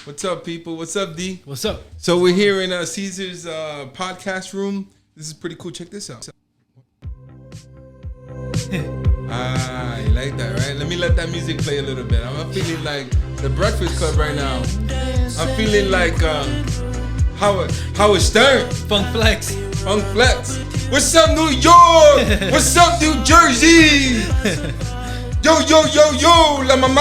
What's up, people? What's up, D? What's up? So we're here in Caesar's podcast room. This is pretty cool. Check this out. You like that, right? Let me let that music play a little bit. I'm feeling like the Breakfast Club right now. I'm feeling like Howard Stern. Funk Flex. Funk Flex. What's up, New York? What's up, New Jersey? Yo, la mama.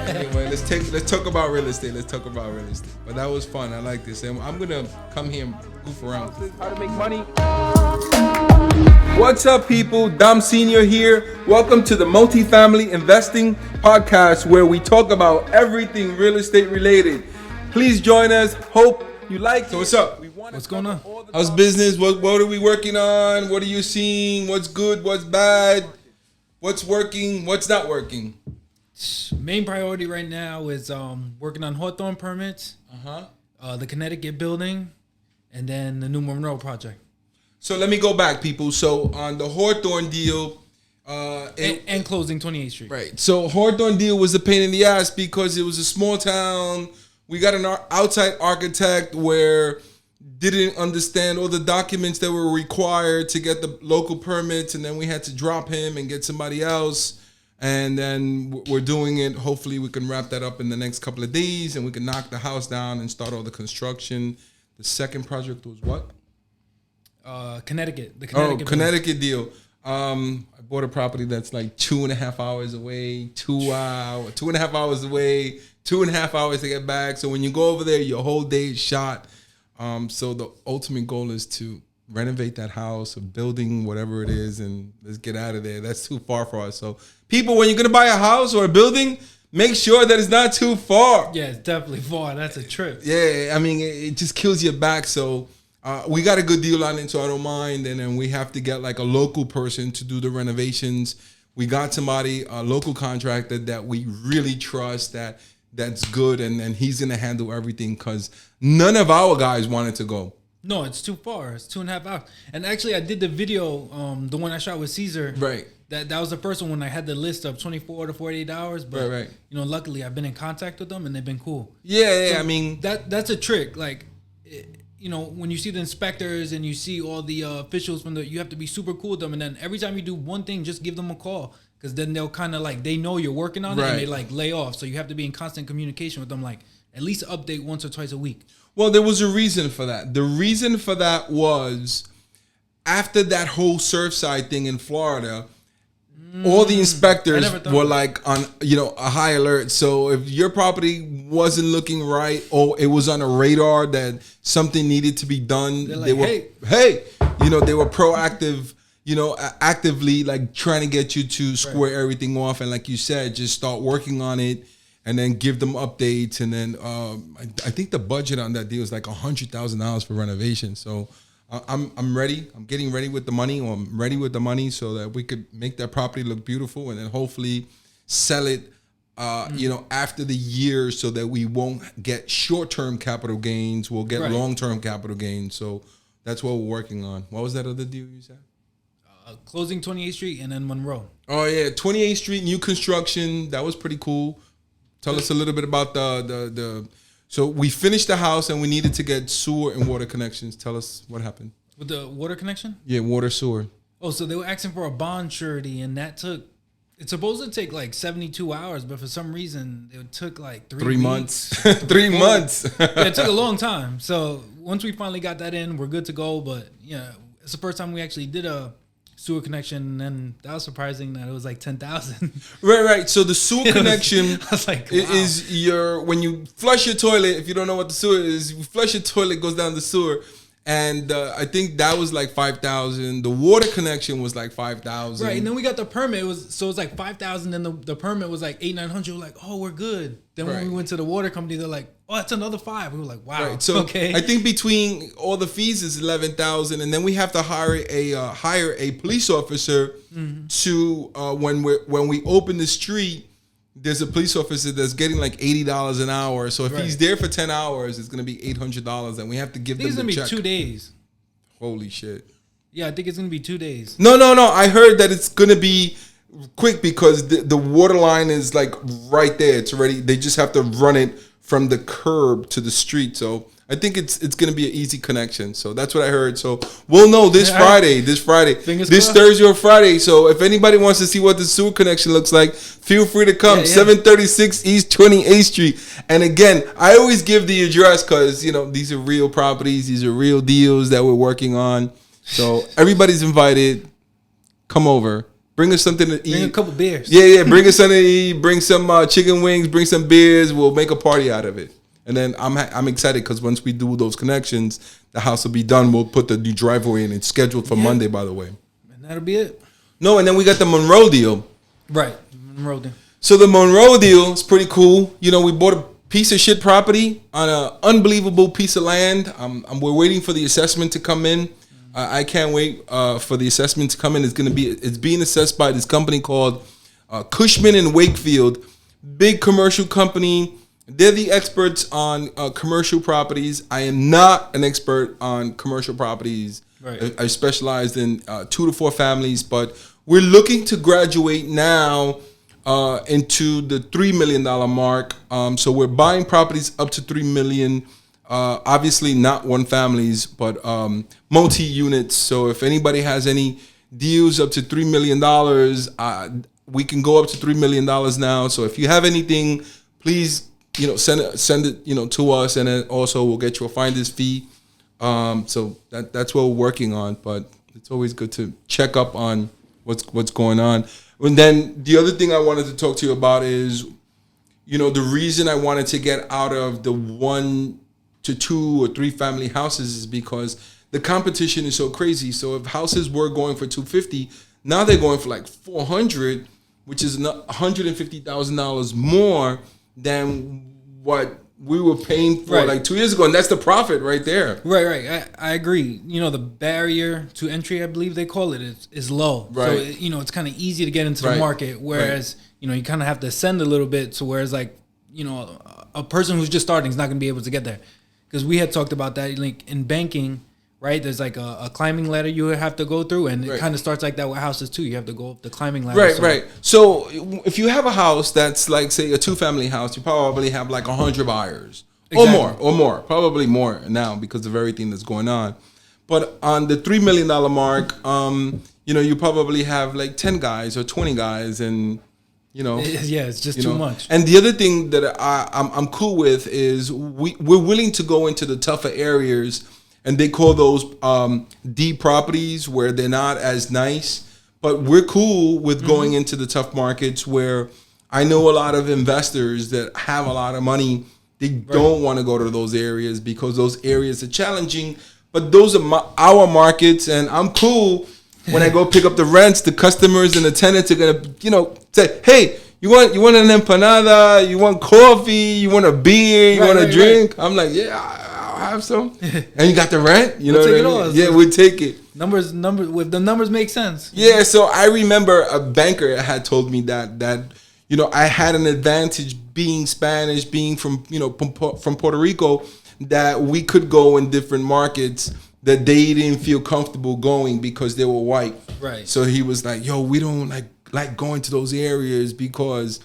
Anyway, let's talk about real estate. But that was fun. I like this. And I'm gonna come here and goof around. How to make money. What's up, people? Dom Sr. here. Welcome to the Multifamily Investing Podcast, where we talk about everything real estate related. Please join us. Hope you like it. So what's up? What's going on? How's business? What are we working on? What are you seeing? What's good? What's bad? What's working? What's not working? Main priority right now is working on Hawthorne permits, the Connecticut building, and then the new Monroe project. So let me go back, people. So on the Hawthorne Deal, and closing 28th Street. Right. So Hawthorne Deal was a pain in the ass because it was a small town. We got an outside architect where didn't understand all the documents that were required to get the local permits, and then we had to drop him and get somebody else. And then we're doing it. Hopefully we can wrap that up in the next couple of days, and we can knock the house down and start all the construction. The second project was what? Connecticut. The Connecticut Deal. I bought a property that's like 2.5 hours away, 2.5 hours away, 2.5 hours to get back. So when you go over there, your whole day is shot. So the ultimate goal is to renovate that house or building, whatever it is, and let's get out of there. That's too far for us. So people, when you're going to buy a house or a building, make sure that it's not too far. Yeah, it's definitely far. That's a trip. Yeah, I mean, it just kills your back. So we got a good deal on it, so I don't mind. And then we have to get like a local person to do the renovations. We got somebody, a local contractor that we really trust that's good, and he's going to handle everything because none of our guys wanted to go. No, it's too far. It's 2.5 hours. And actually, I did the video, the one I shot with Caesar. Right. That was the first one when I had the list of 24 to 48 hours. But, right. Luckily, I've been in contact with them, and they've been cool. Yeah, so I mean. That's a trick. Like, when you see the inspectors and you see all the officials you have to be super cool with them. And then every time you do one thing, just give them a call. Because then they'll kind of they know you're working on it, and they lay off. So you have to be in constant communication with them, at least update once or twice a week. Well, there was a reason for that. The reason for that was after that whole Surfside thing in Florida, all the inspectors were on a high alert. So if your property wasn't looking right or it was on a radar that something needed to be done, they were they were proactive. Actively trying to get you to square everything off, and like you said, just start working on it, and then give them updates. And then I think the budget on that deal is like $100,000 for renovation. So I'm ready. I'm getting ready with the money, or I'm ready with the money so that we could make that property look beautiful, and then hopefully sell it. After the year, so that we won't get short-term capital gains. We'll get long-term capital gains. So that's what we're working on. What was that other deal you said? Closing 28th Street and then Monroe. Oh yeah, 28th Street, new construction. That was pretty cool. Tell us a little bit about the. So we finished the house and we needed to get sewer and water connections. Tell us what happened with the water connection. Yeah, water, sewer. Oh, so they were asking for a bond surety, and it's supposed to take 72 hours, but for some reason it took 3 months. 3 months. Yeah, it took a long time. So once we finally got that in, we're good to go. But yeah, it's the first time we actually did a sewer connection, and that was surprising that it was $10,000. Right. So the sewer connection I was wow. is when you flush your toilet. If you don't know what the sewer is, you flush your toilet, goes down the sewer, and I think that was $5,000. The water connection was $5,000. Right, and then we got the permit. It was $5,000, and the permit was $800-900. We're like, oh, we're good. Then when we went to the water company, they're like, oh, that's another $5,000. We were like, wow. Right. So okay. I think between all the fees is $11,000, and then we have to hire a police officer to when we open the street. There's a police officer that's getting $80 an hour. So if he's there for 10 hours, it's going to be $800, and we have to give them the check. It's going to be 2 days. Holy shit. Yeah, I think it's going to be 2 days. No. I heard that it's going to be quick because the water line is like right there. It's already. They just have to run it from the curb to the street. So I think it's going to be an easy connection. So that's what I heard. So we'll know this Friday. This Thursday or Friday. So if anybody wants to see what the sewer connection looks like, feel free to come. 736 East 28th Street. And again, I always give the address because these are real properties. These are real deals that we're working on. So everybody's invited. Come over. Bring us something to eat. Bring a couple beers. Yeah. Bring us something to eat. Bring some chicken wings. Bring some beers. We'll make a party out of it. And then I'm excited because once we do those connections, the house will be done. We'll put the new driveway in. It's scheduled for Monday, by the way. And that'll be it. No, and then we got the Monroe Deal. Right. Monroe Deal. So the Monroe Deal is pretty cool. We bought a piece of shit property on an unbelievable piece of land. We're waiting for the assessment to come in. I can't wait for the assessment to come in. It's being assessed by this company called Cushman and Wakefield, big commercial company. They're the experts on commercial properties. I am not an expert on commercial properties. Right. I specialized in 2 to 4 families, but we're looking to graduate now into the $3 million mark. So we're buying properties up to $3 million. Obviously not one families, but multi-units. So if anybody has any deals up to $3 million, we can go up to $3 million now. So if you have anything, please, send it, to us, and then also we'll get you a finder's fee. So that's what we're working on. But it's always good to check up on what's going on. And then the other thing I wanted to talk to you about is, the reason I wanted to get out of the 1 to 2 or 3 family houses is because the competition is so crazy. So if houses were going for $250, now they're going for like $400, which is $150,000 more than what we were paying for like 2 years ago, and that's the profit right there. Right. I agree. The barrier to entry, I believe they call it, is low. Right. So it's kind of easy to get into the market, whereas you kind of have to ascend a little bit. So whereas a person who's just starting is not going to be able to get there, because we had talked about that like in banking. Right, there's like a climbing ladder you have to go through, and it kind of starts like that with houses too. You have to go up the climbing ladder. Right. So if you have a house that's like, say, a 2-family house, you probably have like 100 buyers or more, probably more now because of everything that's going on. But on the $3 million mark, you probably have like 10 guys or 20 guys, and it's just too much. And the other thing that I'm cool with is we're willing to go into the tougher areas. And they call those D properties where they're not as nice. But we're cool with going into the tough markets where I know a lot of investors that have a lot of money. They don't want to go to those areas because those areas are challenging. But those are our markets, and I'm cool when I go pick up the rents. The customers and the tenants are gonna, say, "Hey, you want an empanada? You want coffee? You want a beer? You want a drink?" I'm like, "Yeah, have some." And you got the rent, we'll take it all. Yeah, we'll take it. Numbers with the numbers make sense. Yeah, so I remember a banker had told me that I had an advantage being Spanish, being from from Puerto Rico, that we could go in different markets that they didn't feel comfortable going because they were white. Right. So he was like, "Yo, we don't like going to those areas because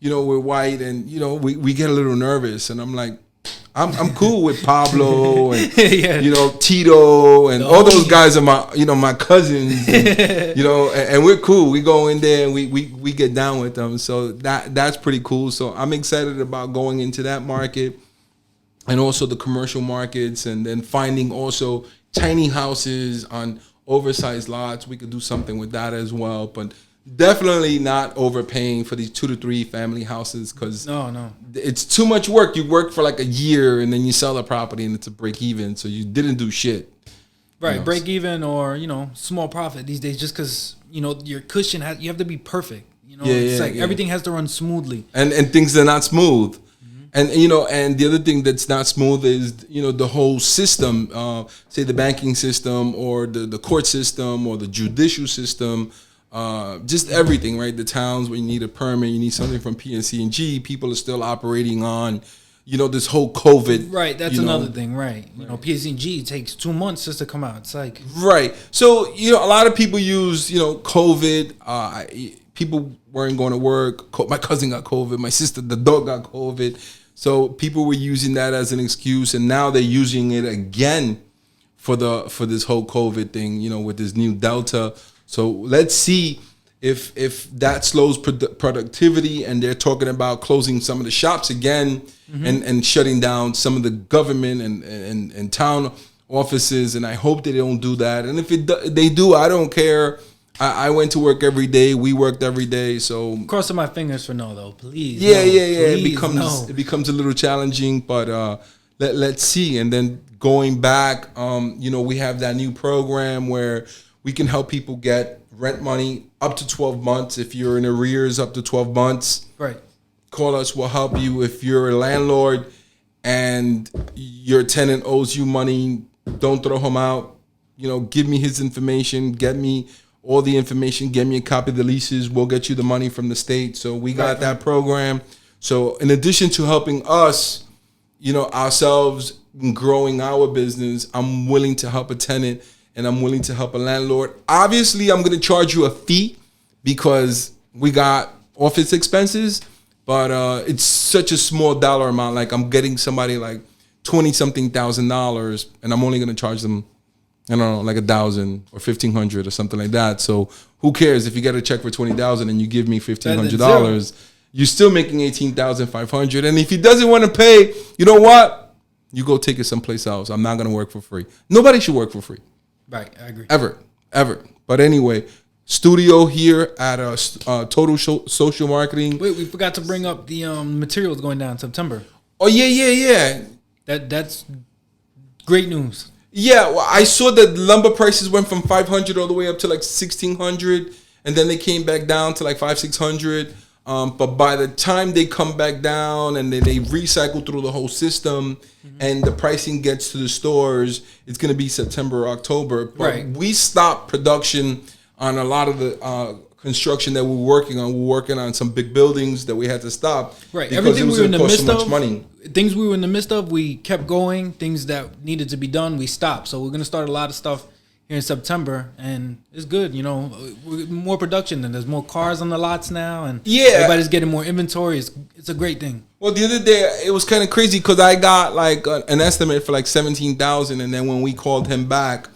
we're white, and we get a little nervous." And I'm like, I'm cool with Pablo and Tito and all those guys are my cousins, and, and we're cool. We go in there and we get down with them. So that's pretty cool. So I'm excited about going into that market and also the commercial markets, and then finding also tiny houses on oversized lots. We could do something with that as well, but definitely not overpaying for these 2 to 3 family houses, because no, it's too much work. You work for like a year and then you sell the property and it's a break even, so you didn't do shit. Right, break even or small profit these days, just because your cushion you have to be perfect. Everything has to run smoothly, and things are not smooth. And and the other thing that's not smooth is the whole system, say the banking system or the court system or the judicial system. Just everything, right? The towns where you need a permit, you need something from PNC&G. People are still operating on, this whole COVID. Right, that's another thing, right? PNC&G takes 2 months just to come out. It's like right. So a lot of people use COVID. people weren't going to work. My cousin got COVID. My sister, the dog, got COVID. So people were using that as an excuse, and now they're using it again for this whole COVID thing, you know, with this new Delta. So let's see if that slows productivity, and they're talking about closing some of the shops again, and shutting down some of the government and town offices. And I hope they don't do that. And if they do, I don't care. I went to work every day. We worked every day. So crossing my fingers for no, though. Please. Yeah. Please, it becomes a little challenging, but let's see. And then going back, you know, we have that new program where we can help people get rent money up to 12 months. If you're in arrears, up to 12 months. Right. Call us. We'll help you. If you're a landlord and your tenant owes you money, don't throw him out. You know, give me his information. Get me all the information. Get me a copy of the leases. We'll get you the money from the state. So we got that program. So in addition to helping us, you know, ourselves in growing our business, I'm willing to help a tenant and I'm willing to help a landlord. Obviously, I'm going to charge you a fee because we got office expenses, but it's such a small dollar amount. Like I'm getting somebody like $20-something thousand, and I'm only going to charge them, I don't know, like $1,000 or $1,500 or something like that. So who cares if you get a check for $20,000 and you give me $1,500? You're still making $18,500. And if he doesn't want to pay, you know what? You go take it someplace else. I'm not going to work for free. Nobody should work for free. Right, I agree. Ever. But anyway, studio here at Total Social Marketing. Wait, we forgot to bring up the materials going down in September. Oh yeah. That's great news. Yeah, well, I saw that lumber prices went from $500 all the way up to like $1,600, and then they came back down to like $500-$600. But by the time they come back down and then they recycle through the whole system, and the pricing gets to the stores, it's going to be September or October. But we stopped production on a lot of the construction that we're working on. We're working on some big buildings that we had to stop. Right. Because everything it was we were in the midst so much of, money. things we were in the midst of, we kept going. Things that needed to be done, we stopped. So we're going to start a lot of stuff here in September, and it's good. You know, more production, and there's more cars on the lots now, and everybody's getting more inventory. It's a great thing. Well, the other day it was kind of crazy because I got like an estimate for like $17,000, and then when we called him back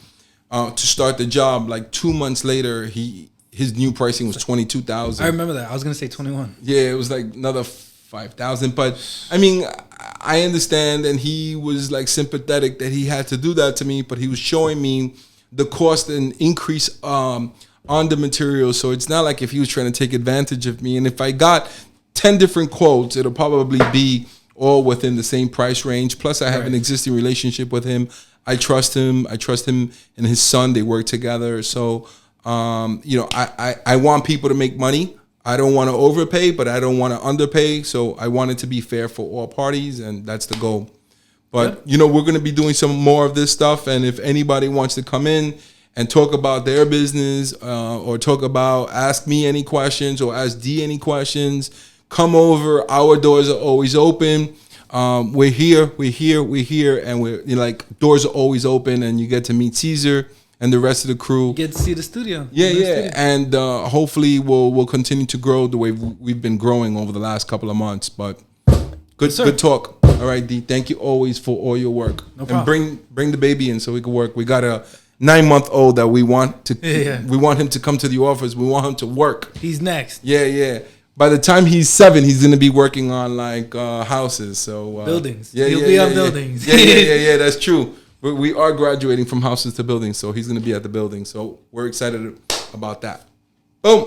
to start the job, like 2 months later, his new pricing was $22,000. I remember that. I was gonna say 21. Yeah, it was like another $5,000. But I mean, I understand, and he was like sympathetic that he had to do that to me, but he was showing me the cost and increase on the material. So it's not like if he was trying to take advantage of me. And if I got 10 different quotes, it'll probably be all within the same price range. Plus, I have an existing relationship with him. I trust him. I trust him and his son. They work together. So, you know, I want people to make money. I don't want to overpay, but I don't want to underpay. So I want it to be fair for all parties, and that's the goal. But, you know, we're going to be doing some more of this stuff. And if anybody wants to come in and talk about their business or ask me any questions or ask D any questions, come over. Our doors are always open. We're here. And we're, you know, like, doors are always open, and you get to meet Caesar and the rest of the crew. You get to see the studio. Yeah. And hopefully we'll continue to grow the way we've been growing over the last couple of months. But good talk. All right, D. Thank you always for all your work. No problem. And bring the baby in so we can work. We got a 9-month-old that we want to. We want him to come to the office. We want him to work. He's next. Yeah. By the time he's 7, he's gonna be working on like houses. So buildings. He'll be on buildings. Yeah. That's true. We are graduating from houses to buildings, so he's gonna be at the building. So we're excited about that.